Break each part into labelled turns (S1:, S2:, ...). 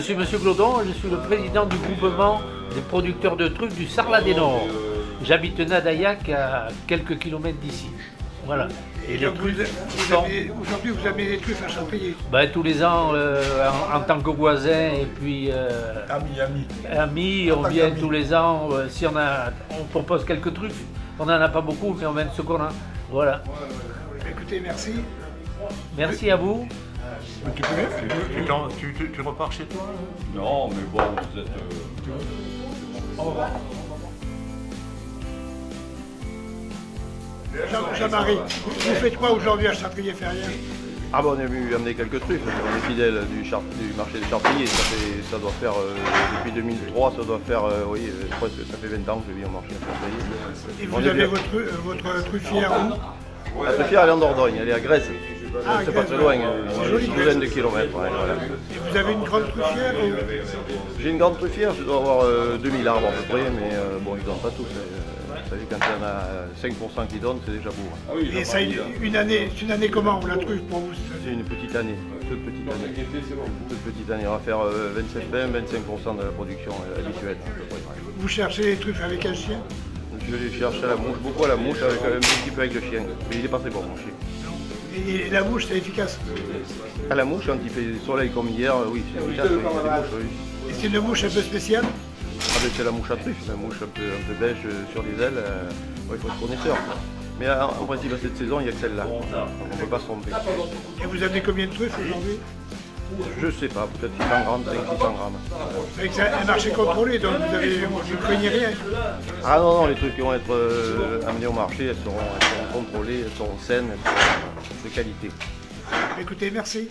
S1: suis Monsieur Glodon, je suis le président du groupement des producteurs de truffes du Sarlat des Nord. J'habite Nadaillac, à quelques kilomètres d'ici. Voilà.
S2: Et donc aujourd'hui vous avez des truffes à Chantilly?
S1: Ben, tous les ans, en tant que voisin et puis amis, on vient tous les ans. Si on propose quelques truffes, on n'en a pas beaucoup, mais on met ce qu'on a. Voilà.
S2: Écoutez, merci.
S1: Merci à vous.
S3: Tu repars chez toi?
S4: Non, mais bon, vous êtes...
S2: Au revoir. Jean-Marie, vous faites quoi aujourd'hui à Châtrier-Ferrières?
S5: Ah bon, on est venu amener quelques truffes, on est fidèle du marché des Chartriers, ça doit faire, depuis 2003, ça doit faire, oui, je crois que ça fait 20 ans que je vis au marché des Chartriers.
S2: Et vous avez votre truffière où?
S5: La truffière elle est en Dordogne, elle est à Grèce, c'est pas très loin,
S2: joli,
S5: une douzaine de kilomètres. Ouais, voilà.
S2: Et vous avez une grande truffière
S5: J'ai une grande truffière, je dois avoir 2000 arbres à peu près, mais bon, ils ne donnent pas tous. Vous savez, quand il y en a 5% qui donnent, c'est déjà beau.
S2: Et ça, une année comment, la truffe pour vous?
S5: C'est une petite année, toute petite année. Toute petite année, on va faire 25% de la production habituelle. À peu près.
S2: Vous cherchez les truffes avec un chien?
S5: Je les cherche à la mouche, beaucoup à la mouche, un petit peu avec le chien. Mais il n'est pas très bon, mon chien.
S2: Et la mouche, c'est efficace?
S5: À la mouche, quand il fait soleil comme hier, oui, c'est efficace.
S2: Et c'est une mouche un peu spéciale?
S5: Ah ben c'est la mouche à truffe, la mouche un peu beige sur les ailes. Il faut être connaisseur. Mais en principe, à cette saison, il n'y a que celle-là. On ne peut pas se tromper.
S2: Et vous avez combien de truffes aujourd'hui?
S5: Je ne sais pas, peut-être 600 grammes, 500-600 grammes.
S2: Vous savez que c'est un marché contrôlé, donc vous ne craignez rien?
S5: Ah non, non, les trucs qui vont être amenés au marché, elles seront contrôlées, elles seront saines, elles seront de qualité.
S2: Écoutez, merci.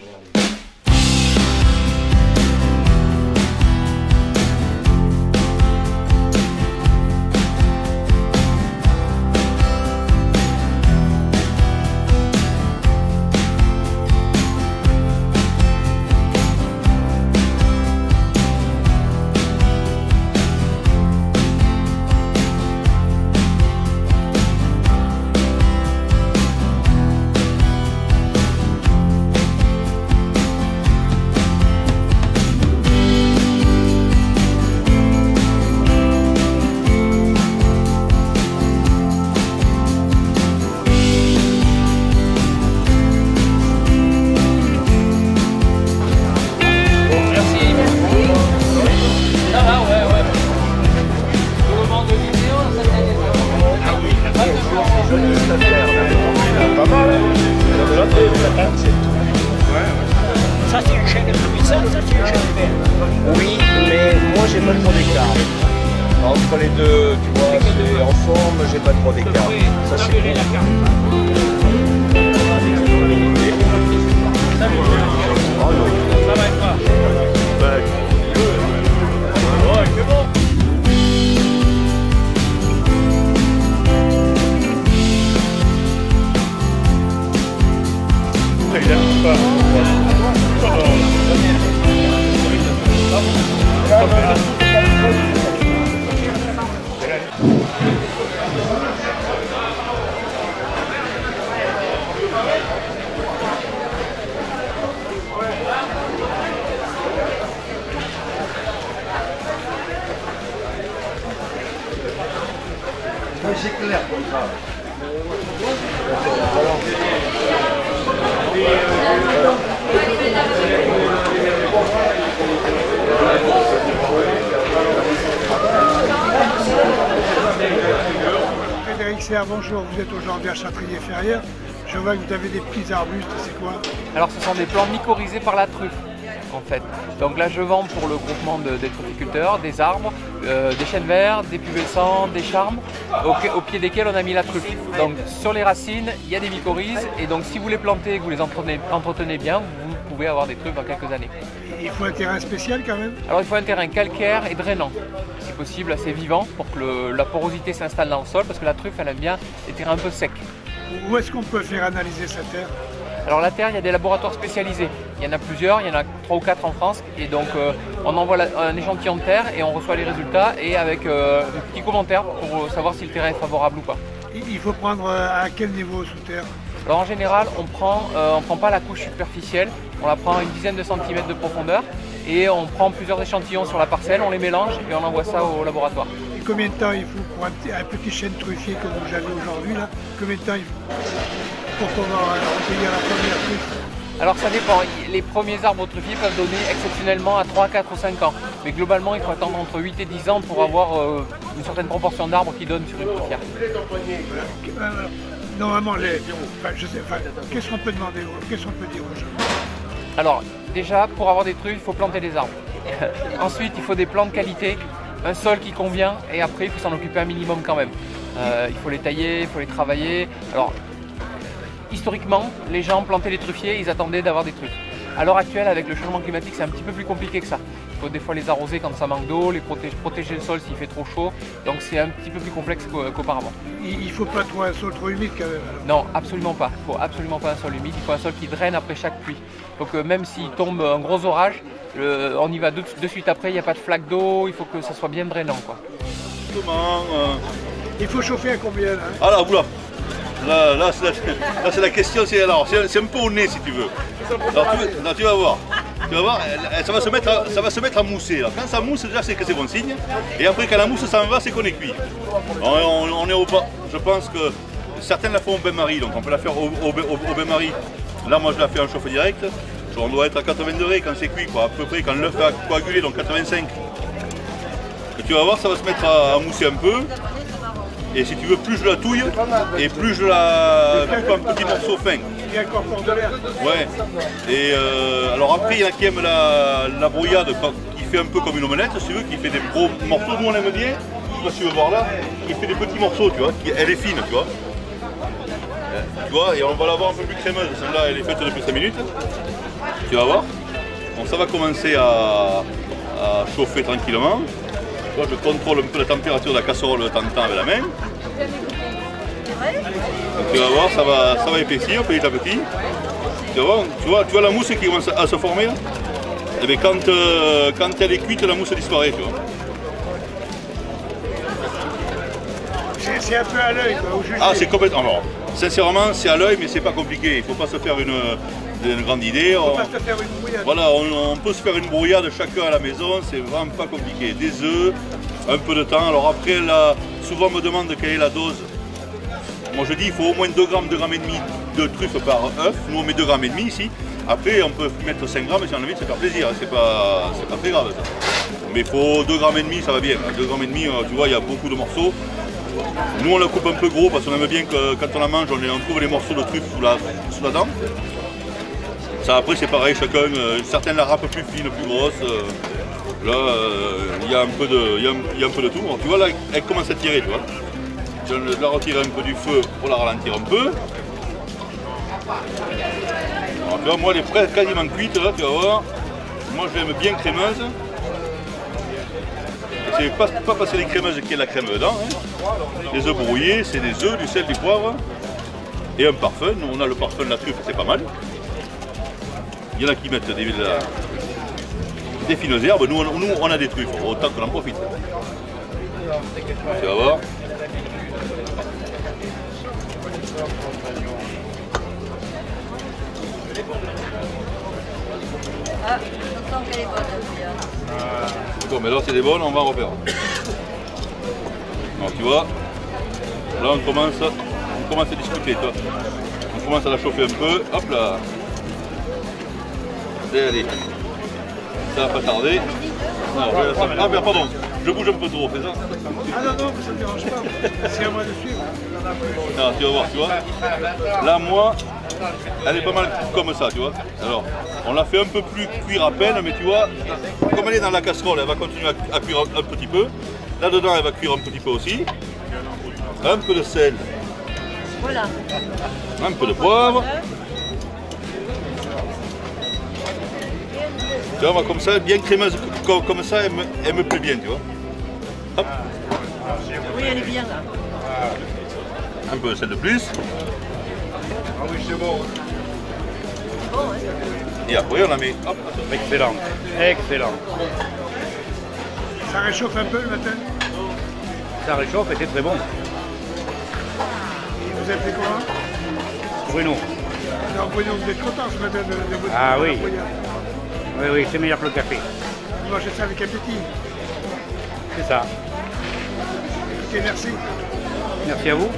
S6: Ça c'est une chaîne de puissance, ça c'est une chaîne verte. Oui, mais moi j'ai pas trop d'écart. Entre les deux, tu vois, c'est en forme, j'ai pas trop d'écart. Ça c'est bon. Ça va être pas. Ouais, c'est bon.
S5: C'est clair comme ça.
S2: Frédéric Serre, bonjour, vous êtes aujourd'hui à Châtrier-Ferrières. Je vois que vous avez des petits arbustes, c'est quoi?
S7: Alors ce sont des plants mycorhizés par la truffe en fait. Donc là je vends pour le groupement des trufficulteurs des arbres, des chênes verts, des pubescents, des charmes au pied desquels on a mis la truffe. Donc sur les racines il y a des mycorhizes et donc si vous les plantez et que vous les entretenez bien, vous pouvez avoir des truffes dans quelques années.
S2: Il faut un terrain spécial quand même?
S7: Alors il faut un terrain calcaire et drainant, si possible assez vivant pour que la porosité s'installe dans le sol parce que la truffe elle aime bien les terrains un peu secs.
S2: Où est-ce qu'on peut faire analyser sa terre?
S7: Alors la terre, il y a des laboratoires spécialisés. Il y en a plusieurs, il y en a 3 ou 4 en France. Et donc on envoie un échantillon de terre et on reçoit les résultats et avec un petit commentaire pour savoir si le terrain est favorable ou pas.
S2: Il faut prendre à quel niveau sous terre?
S7: Alors en général, on prend pas la couche superficielle, on la prend à une dizaine de centimètres de profondeur et on prend plusieurs échantillons sur la parcelle, on les mélange et on envoie ça au laboratoire.
S2: Et combien de temps il faut pour un petit chêne truffier comme vous avez aujourd'hui là? Combien de temps il faut pour pouvoir recueillir la première truffe?
S7: Alors ça dépend, les premiers arbres truffiers peuvent donner exceptionnellement à 3, 4 ou 5 ans. Mais globalement, il faut attendre entre 8 et 10 ans pour avoir une certaine proportion d'arbres qui donnent sur une truffière.
S2: Normalement, qu'est-ce qu'on peut demander, qu'est-ce qu'on peut dire aux gens?
S7: Alors déjà, pour avoir des truffes, il faut planter des arbres. Ensuite, il faut des plants de qualité, un sol qui convient, et après, il faut s'en occuper un minimum quand même. Il faut les tailler, il faut les travailler. Alors, historiquement, les gens plantaient les truffiers, ils attendaient d'avoir des truffes. À l'heure actuelle, avec le changement climatique, c'est un petit peu plus compliqué que ça. Il faut des fois les arroser quand ça manque d'eau, protéger le sol s'il fait trop chaud. Donc c'est un petit peu plus complexe qu'auparavant.
S2: Il ne faut pas trop un sol trop humide quand même.
S7: Non, absolument pas. Il ne faut absolument pas un sol humide. Il faut un sol qui draine après chaque pluie. Donc même s'il tombe un gros orage, on y va de suite après, il n'y a pas de flaque d'eau, il faut que ça soit bien drainant, quoi.
S2: Il faut chauffer à combien là?
S3: Ah là, oula. Là c'est la question, c'est un peu au nez si tu veux. Alors, tu vas voir. Tu vas voir, ça va se mettre à mousser. Là. Quand ça mousse, déjà c'est que c'est bon signe. Et après quand la mousse s'en va, c'est qu'on est cuit. On est au bas. Je pense que certaines la font au bain-marie, donc on peut la faire au bain-marie. Là moi je la fais en chauffe direct. On doit être à 80 degrés quand c'est cuit, quoi, à peu près quand l'œuf a coagulé, donc 85. Et tu vas voir, ça va se mettre à mousser un peu. Et si tu veux, plus je la touille et plus je la coupe en petits morceaux fins.
S2: Il y a encore fort de l'air.
S3: Ouais. Et alors après, il y en a qui aiment la brouillade qui fait un peu comme une omelette, si tu veux, qui fait des gros morceaux. Nous on aime bien, si tu veux voir là, qui fait des petits morceaux, tu vois. Elle est fine, tu vois. Tu vois, et on va l'avoir un peu plus crémeuse. Celle-là, elle est faite depuis 5 minutes. Tu vas voir. Bon, ça va commencer à chauffer tranquillement. Je contrôle un peu la température de la casserole de temps en temps avec la main. Donc, tu vas voir, ça va épaissir petit à petit. Tu vois la mousse qui commence à se former là. Et bien, quand elle est cuite, la mousse disparaît. Tu vois.
S2: C'est un peu à l'œil.
S3: Ah, c'est complètement. Alors, sincèrement, c'est à l'œil, mais c'est pas compliqué. Il ne faut pas se faire une grande idée.
S2: Il ne faut pas se faire une brouillade.
S3: Voilà, on peut se faire une brouillade chacun à la maison, c'est vraiment pas compliqué. Des œufs, un peu de temps. Alors après, là, souvent on me demande quelle est la dose. Moi je dis il faut au moins 2 grammes, 2 grammes et demi de truffes par œuf. Nous on met 2 grammes et demi ici. Après on peut mettre 5 grammes si on a envie de se faire plaisir. C'est pas très grave ça. Mais il faut 2 grammes et demi, ça va bien. 2 grammes et demi, tu vois, il y a beaucoup de morceaux. Nous on la coupe un peu gros parce qu'on aime bien que quand on la mange, on trouve les morceaux de truffes sous la dent. Ça après c'est pareil, chacun, certaines la râpent plus fine, plus grosse. Là il y a un peu de tout. Alors, tu vois là, elle commence à tirer, tu vois. Je vais la retirer un peu du feu pour la ralentir un peu. Alors, tu vois, moi elle est presque quasiment cuite là, tu vas voir. Moi je l'aime bien crémeuse. C'est pas passer les crémeuses qu'il y a la crème dedans. Hein. Les œufs brouillés, c'est des œufs, du sel, du poivre et un parfum. Nous on a le parfum de la truffe, c'est pas mal. Il y en a qui mettent des fines herbes, nous on a des truffes, autant qu'on en profite. Tu vas voir.
S8: Ah, je sens qu'elle est bonne.
S3: D'accord, mais là c'est des bonnes, on va en refaire. Alors tu vois, là on commence à discuter, toi. On commence à la chauffer un peu, hop là. Allez, ça va pas tarder. Ah ben pardon, je bouge un peu trop, c'est ça?
S2: Ah non, ça ne me dérange pas. C'est à moi de suivre.
S3: Ah, tu vas voir, tu vois. Là, moi, elle est pas mal comme ça, tu vois. Alors, on la fait un peu plus cuire à peine, mais tu vois, comme elle est dans la casserole, elle va continuer à cuire un petit peu. Là-dedans, elle va cuire un petit peu aussi. Un peu de sel.
S8: Voilà.
S3: Un peu de poivre. Tu vois, comme ça, bien crémeuse, comme ça, elle me plaît bien, tu vois. Hop.
S8: Oui, elle est bien là.
S3: Un peu de sel de plus.
S4: Ah oui, c'est bon.
S8: Bon, hein.
S3: Et après, on la met. Hop.
S1: Excellent, excellent.
S2: Ça réchauffe un peu le matin.
S1: Ça réchauffe et c'est très bon.
S2: Et vous appelez comment?
S1: Bruno.
S2: Alors Bruno, vous êtes content ce matin de votre
S1: Ah oui.
S2: brouillade.
S9: Oui, oui, c'est meilleur que le café.
S2: Vous mangez ça avec appétit.
S9: C'est ça.
S2: Écoutez, merci.
S9: Merci à vous.